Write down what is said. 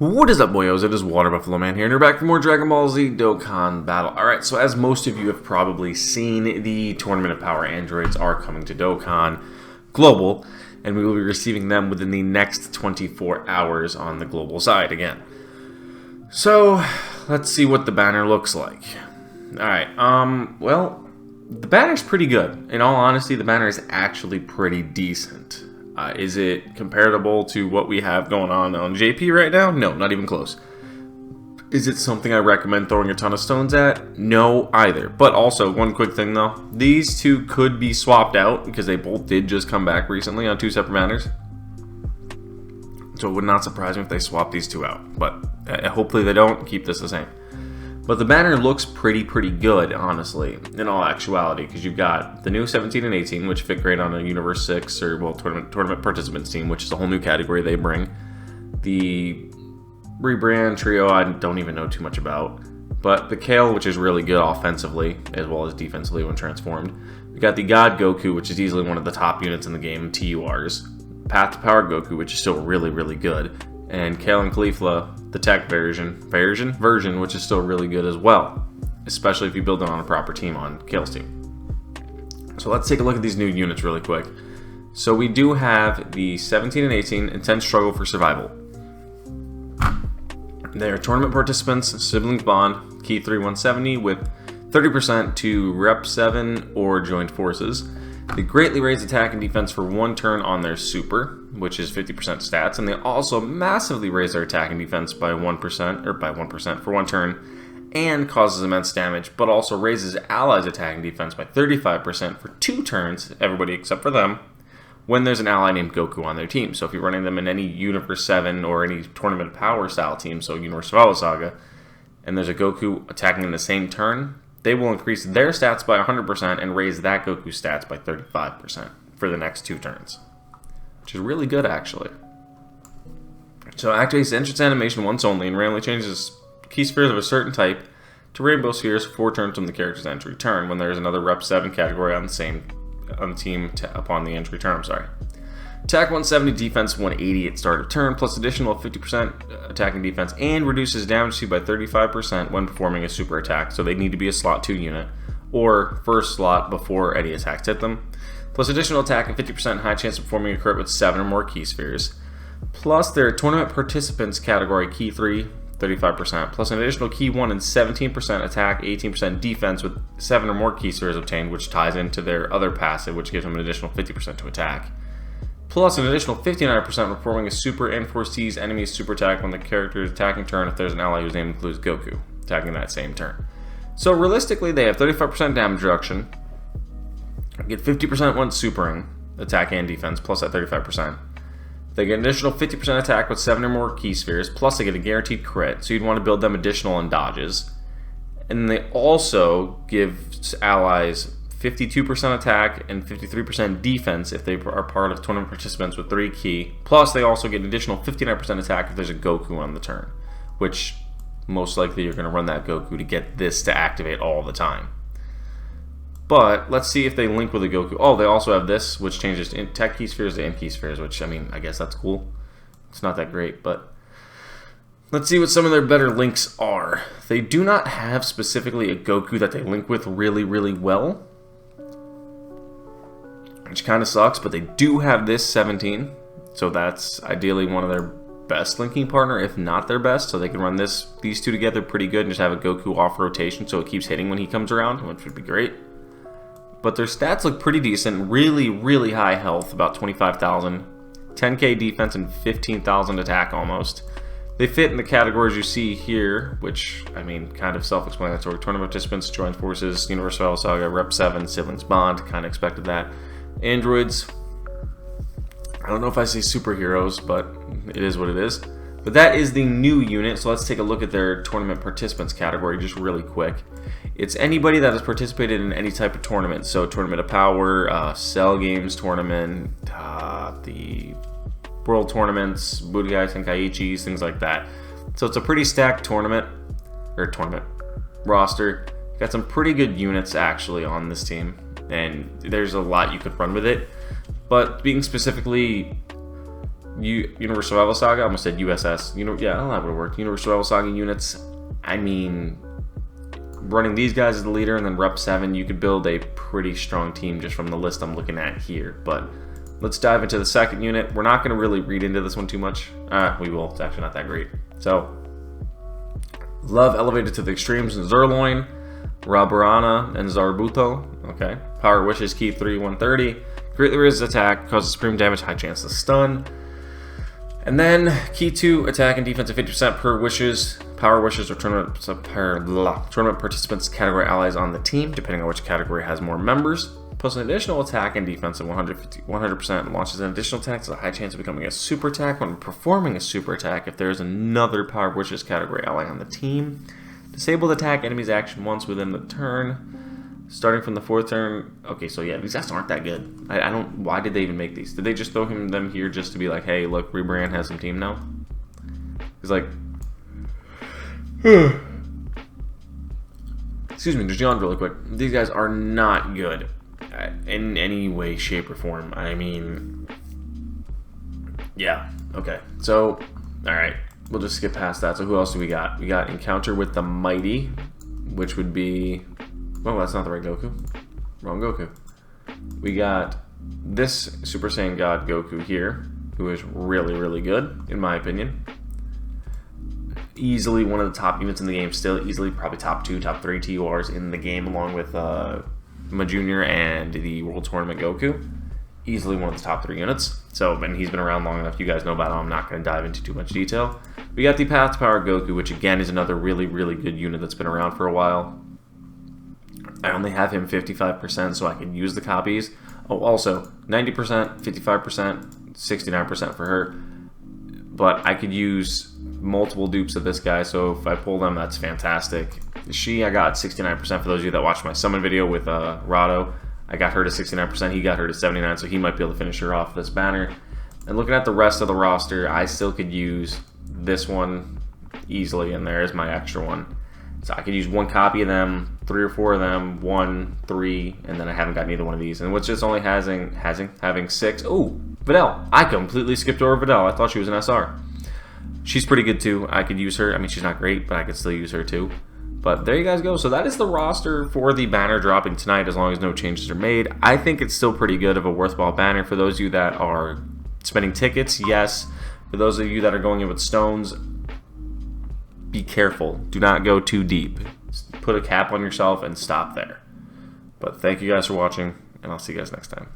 What is up, boyos? It is Water Buffalo Man here, and we're back for more Dragon Ball Z Dokkan Battle. Alright, so as most of you have probably seen, the Tournament of Power androids are coming to Dokkan Global, and we will be receiving them within the next 24 hours on the global side again. So, let's see what the banner looks like. Alright, well, the banner's pretty good. In all honesty, the banner is actually pretty decent. Is it comparable to what we have going on JP right now? No, not even close. Is it something I recommend throwing a ton of stones at? No, either. But also, one quick thing though. These two could be swapped out because they both did just come back recently on two separate banners. So it would not surprise me if they swap these two out. But hopefully they don't. Keep this the same. But the banner looks pretty good, honestly, in all actuality, because you've got the new 17 and 18, which fit great on a Universe 6, or, well, Tournament Participants team, which is a whole new category they bring. The rebrand trio, I don't even know too much about. But the Kale, which is really good offensively, as well as defensively when transformed. We got the God Goku, which is easily one of the top units in the game, TURs. Path to Power Goku, which is still really good. And Kale and Caulifla, the tech version, which is still really good as well, especially if you build it on a proper team on Kale's team. So let's take a look at these new units really quick. So we do have the 17 and 18 Intense Struggle for Survival. They are tournament participants, siblings bond, key 3 170 with 30% to Rep 7 or joined forces. They greatly raise attack and defense for one turn on their super, which is 50% stats, and they also massively raise their attack and defense by 1% for one turn, and causes immense damage, but also raises allies' attack and defense by 35% for 2 turns, everybody except for them, when there's an ally named Goku on their team. So if you're running them in any Universe 7 or any Tournament of Power style team, so Universe Survival Saga, and there's a Goku attacking in the same turn, they will increase their stats by 100% and raise that Goku's stats by 35% for the next 2 turns. Which is really good, actually. So activates the entrance animation once only and randomly changes key spheres of a certain type to rainbow spheres 4 turns from the character's entry turn when there is another Rep 7 category on the team upon the entry turn. Attack 170, defense 180 at start of turn, plus additional 50% attack and defense, and reduces damage to by 35% when performing a super attack. So they need to be a slot 2 unit, or first slot before any attacks hit them. Plus additional attack and 50% high chance of performing a crit with 7 or more key spheres. Plus their tournament participants category key 3, 35%, plus an additional key 1 and 17% attack, 18% defense with 7 or more key spheres obtained, which ties into their other passive, which gives them an additional 50% to attack. Plus an additional 59% when performing a super and foresees enemy's super attack when the character is attacking turn if there's an ally whose name includes Goku, attacking that same turn. So realistically, they have 35% damage reduction, get 50% when supering, attack and defense, plus that 35%. They get an additional 50% attack with 7 or more key spheres, plus they get a guaranteed crit, so you'd want to build them additional on dodges. And they also give allies 52% attack and 53% defense if they are part of tournament participants with 3 key. Plus, they also get an additional 59% attack if there's a Goku on the turn, which most likely you're going to run that Goku to get this to activate all the time. But let's see if they link with a Goku. Oh, they also have this, which changes tech key spheres to key spheres, which, I mean, I guess that's cool. It's not that great, but let's see what some of their better links are. They do not have specifically a Goku that they link with really well, which kind of sucks, but they do have this 17, so that's ideally one of their best linking partner, if not their best, so they can run these two together pretty good and just have a Goku off rotation so it keeps hitting when he comes around, which would be great. But their stats look pretty decent, really high health, about 25,000, 10k defense and 15,000 attack almost. They fit in the categories you see here, which, I mean, kind of self-explanatory. Tournament participants, joined forces, Universe Survival Saga, Rep 7, siblings bond, kind of expected that. Androids, I don't know if I say superheroes, but it is what it is. But that is the new unit, so let's take a look at their tournament participants category just really quick. It's anybody that has participated in any type of tournament, so Tournament of Power, Cell Games tournament, the World Tournaments, Budokai Tenkaichis, things like that. So it's a pretty stacked tournament roster. Got some pretty good units actually on this team, and there's a lot you could run with it. But being specifically Universe Survival Saga. I almost said USS. Yeah, that would have worked. Universe Survival Saga units. I mean, running these guys as the leader and then Rep 7, you could build a pretty strong team just from the list I'm looking at here. But let's dive into the second unit. We're not going to really read into this one too much. We will. It's actually not that great. So, Love elevated to the extremes in Zerloin, Rabarana, and Zarbuto. Okay. Power Wishes, Key 3, 130. Greatly raises attack, causes supreme damage, high chance to stun. And then Key 2, attack and defense at 50% per wishes. Power Wishes or tournament participants category allies on the team, depending on which category has more members. Plus an additional attack and defense of 100%. Launches an additional attack, so a high chance of becoming a super attack when performing a super attack if there is another Power Wishes category ally on the team. Disabled attack enemy's action once within the turn. Starting from the 4th turn. Okay, so yeah, these guys aren't that good. I don't. Why did they even make these? Did they just throw them here just to be like, hey, look, Rebrand has some team now? He's like, excuse me, just yawned really quick. These guys are not good in any way, shape, or form. I mean, yeah, okay. So, all right, we'll just skip past that. So who else do we got? We got Encounter with the Mighty, which would be, oh, that's not the right Goku. Wrong Goku. We got this Super Saiyan God Goku here, who is really, really good, in my opinion. Easily one of the top units in the game still. Easily probably top 2, top 3 TURs in the game, along with Ma Junior and the World Tournament Goku. Easily one of the top 3 units. So, and he's been around long enough. You guys know about him. I'm not going to dive into too much detail. We got the Path to Power Goku, which again is another really, really good unit that's been around for a while. I only have him 55%, so I can use the copies. Oh, also, 90%, 55%, 69% for her. But I could use multiple dupes of this guy, so if I pull them, that's fantastic. I got 69% for those of you that watched my summon video with Rado. I got her to 69%, he got her to 79%, so he might be able to finish her off this banner. And looking at the rest of the roster, I still could use this one easily, and there is my extra one. So I could use one copy of them, 3 or 4 of them, 1, 3, and then I haven't got neither one of these. And what's just only having 6. Oh, Videl. I completely skipped over Videl. I thought she was an SR. She's pretty good too. I could use her. I mean, she's not great, but I could still use her too. But there you guys go. So that is the roster for the banner dropping tonight, as long as no changes are made. I think it's still pretty good of a worthwhile banner. For those of you that are spending tickets, yes. For those of you that are going in with stones, be careful. Do not go too deep. Put a cap on yourself and stop there. But thank you guys for watching, and I'll see you guys next time.